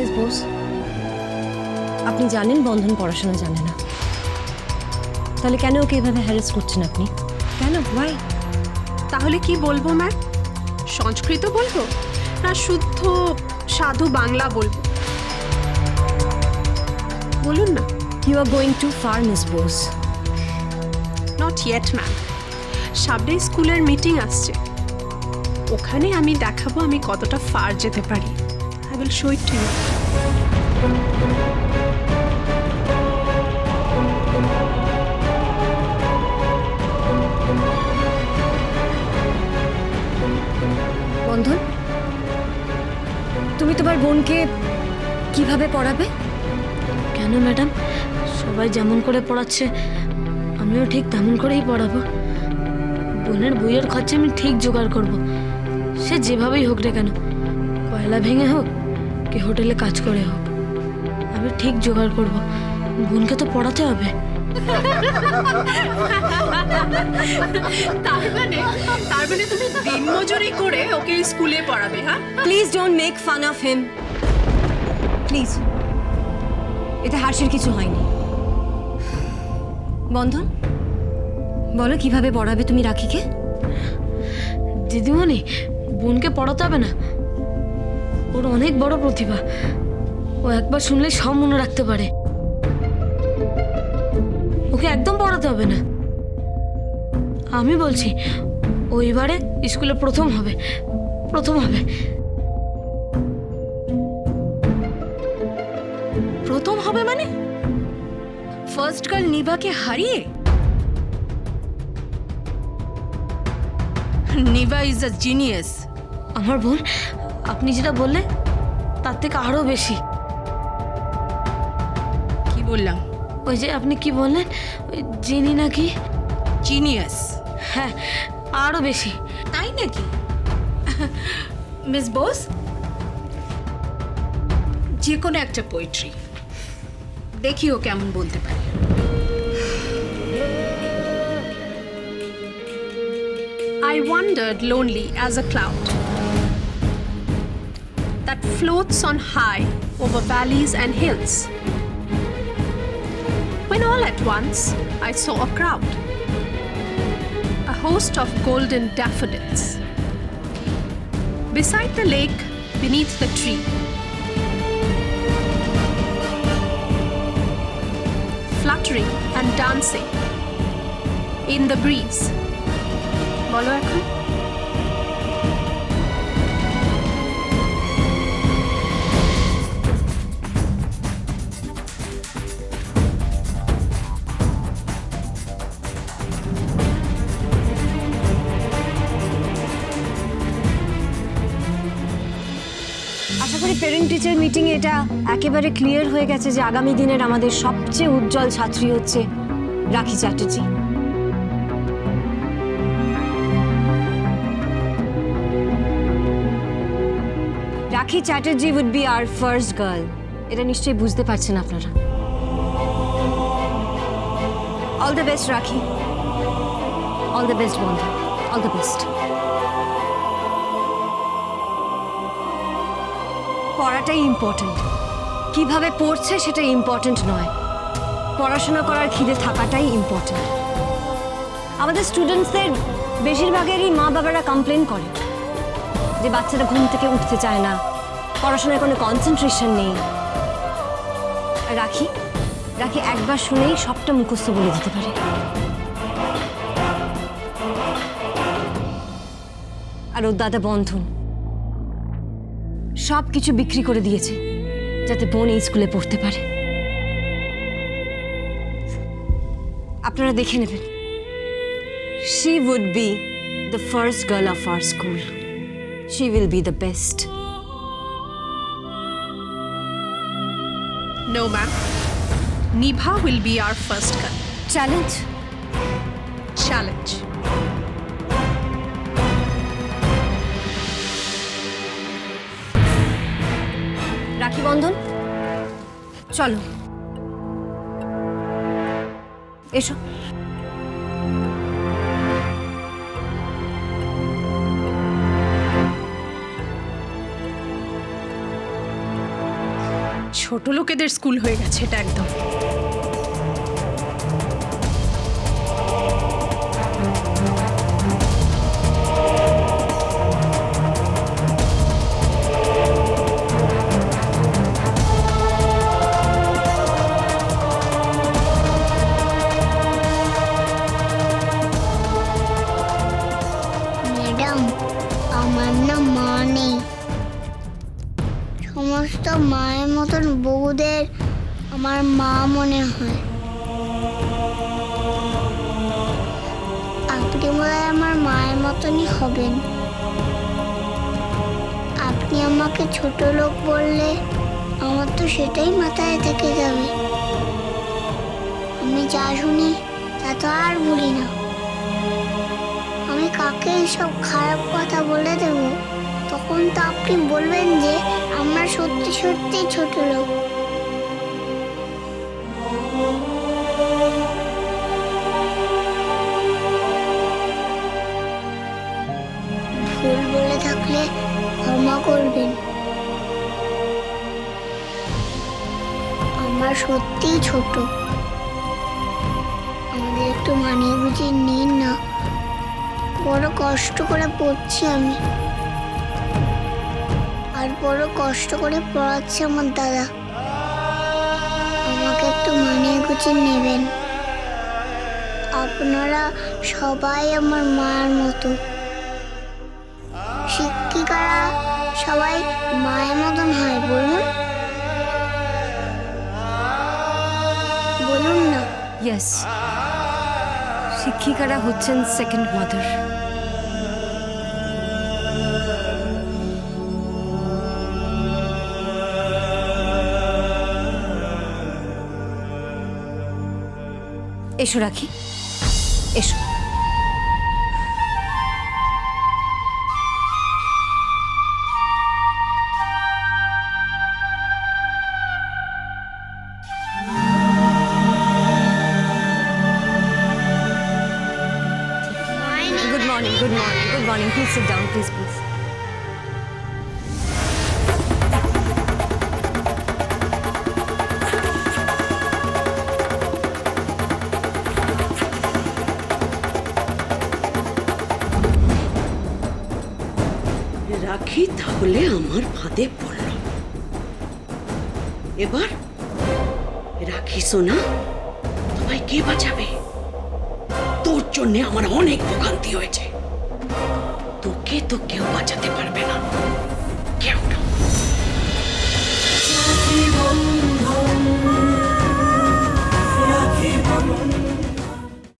Miss Bose, আপনি জানেন বন্ধন পড়াশোনা জানে না, তাহলে কেন ওকে এভাবে হ্যারাস করছেন আপনি? কেন? ওয়াই? তাহলে কি বলবো ম্যাম? সংস্কৃত বলবো না শুদ্ধ সাধু বাংলা বলবো? বলুন না। You are going too far miss Bose. Not yet ma'am, সামনে স্কুলের মিটিং আসছে, ওখানে আমি দেখাবো আমি কতটা ফার যেতে পারি। I will show it to you. Bandhan, তুমি তোমার বোনকে কিভাবে পড়াবে? কেন ম্যাডাম, সবাই যেমন করে পড়াচ্ছে আমিও ঠিক তেমন করেই পড়াবো। বোনের বইয়ের খরচা আমি ঠিক জোগাড় করব, সে যেভাবেই হোক রে কেন, কয়লা ভেঙে হোক কি হোটেলে কাজ করে হোক, আমি ঠিক জোগাড় করব। বোনকে তো পড়াতে হবে। তার মানে তুমি দিনমজুরি করে ওকে স্কুলে পড়াবে? হ্যাঁ, please don't make fun of him, please. এতে হাসির কিছু হয়নি। বন্ধন, বলো কিভাবে পড়াবে তুমি রাখিকে? দিদিমণি, বোনকে পড়াতে হবে না, ওর অনেক বড় প্রতিভা, ও একবার শুনলে সব মনে রাখতে পারে। ওকে একদম পড়াতে হবে না, আমি বলছি ও এবারে স্কুলে প্রথম হবে, প্রথম হবে। প্রথম হবে মানে? ফার্স্ট গার্ল নিভাকে হারিয়ে? Nibha is a genius. আমার বোন, আপনি যেটা বললে তার থেকে আরো বেশি। কি বললাম? ওই যে আপনি কি বললেন, ওই জিনি নাকি? জিনিয়াস? হ্যাঁ, আরো বেশি। তাই নাকি? মিস বোস, যে কোনো একটা পোয়েট্রি দেখি ও কেমন বলতে পারে। I wandered lonely as a cloud that floats on high over valleys and hills, when all at once I saw a crowd, a host of golden daffodils, beside the lake, beneath the tree, fluttering and dancing in the breeze. বলো এখন। আশা করি parent teacher মিটিংয়ে এটা একেবারে clear হয়ে গেছে যে আগামী দিনের আমাদের সবচেয়ে উজ্জ্বল ছাত্রী হচ্ছে Rakhi Chatterjee. Rakhi Chatterjee would be our first girl. এটা নিশ্চয়ই বুঝতে পারছেন আপনারা। All the best Rakhi, all the best বন্ধু, অল দ্য বেস্ট। পড়াটাই ইম্পর্ট্যান্ট, কিভাবে পড়ছে সেটা ইম্পর্ট্যান্ট নয়, পড়াশোনা করার খিদে থাকাটাই ইম্পর্ট্যান্ট। আমাদের স্টুডেন্টসদের বেশিরভাগেরই মা বাবারা কমপ্লেন করে যে বাচ্চারা ঘুম থেকে উঠতে চায় না, পড়াশোনায় কোনো কনসেন্ট্রেশন নেই। রাখি রাখি একবার শুনেই সবটা মুখস্থ বলে দিতে পারে। আর ওর দাদা বন্ধন সব কিছু বিক্রি করে দিয়েছে যাতে বোন এই স্কুলে পড়তে পারে। আপনারা দেখে নেবেন, she would be the first girl of our school. She will be the best. No, ma'am. Nibha will be our first girl. Challenge? Challenge. Rakhi Bandhan, চলো এসো। ছোট লোকেদের স্কুল হয়ে গেছে এটা একদম। ম্যাডাম, আমার না মা নেই। সমস্ত মায়ের মতন বউদের আমার মা মনে হয়। আপনি বোধহয় আমার মায়ের মতনই হবেন। আপনি আমাকে ছোট লোক বললে আমার তো সেটাই মাথায় থেকে যাবে। আমি যা শুনি তা তো আর ভুলি না। আমি কাকে সব খারাপ কথা বলে দেব, তখন তো আপনি বলবেন যে আমরা সত্যি সত্যি ছোট লোক। ভুল বলে থাকলে ক্ষমা করবেন। আমরা সত্যিই ছোট। আমাদের একটু মানিয়ে গুছিয়ে নিন না। বড় কষ্ট করে পড়ছি আমি, আর বড় কষ্ট করে পড়াচ্ছে আমার দাদা। আমাকে একটু মানিয়ে গুছিয়ে নেবেন। আপনারা সবাই আমার মায়ের মতো। শিক্ষিকারা সবাই মায়ের মতন হয় বলুন, বলুন না। ইয়েস, শিক্ষিকারা হচ্ছেন সেকেন্ড মাদার। এসো রাখি, এসো। Good morning, good morning, good morning. Please sit down, please, please. রাখি তাহলে আমার ফাঁদে পড়ল। এবার রাখি সোনা, তোমায় কে বাঁচাবে? তোর জন্য আমার অনেক ভোগান্তি হয়েছে। তোকে তো কেউ বাঁচাতে পারবে না।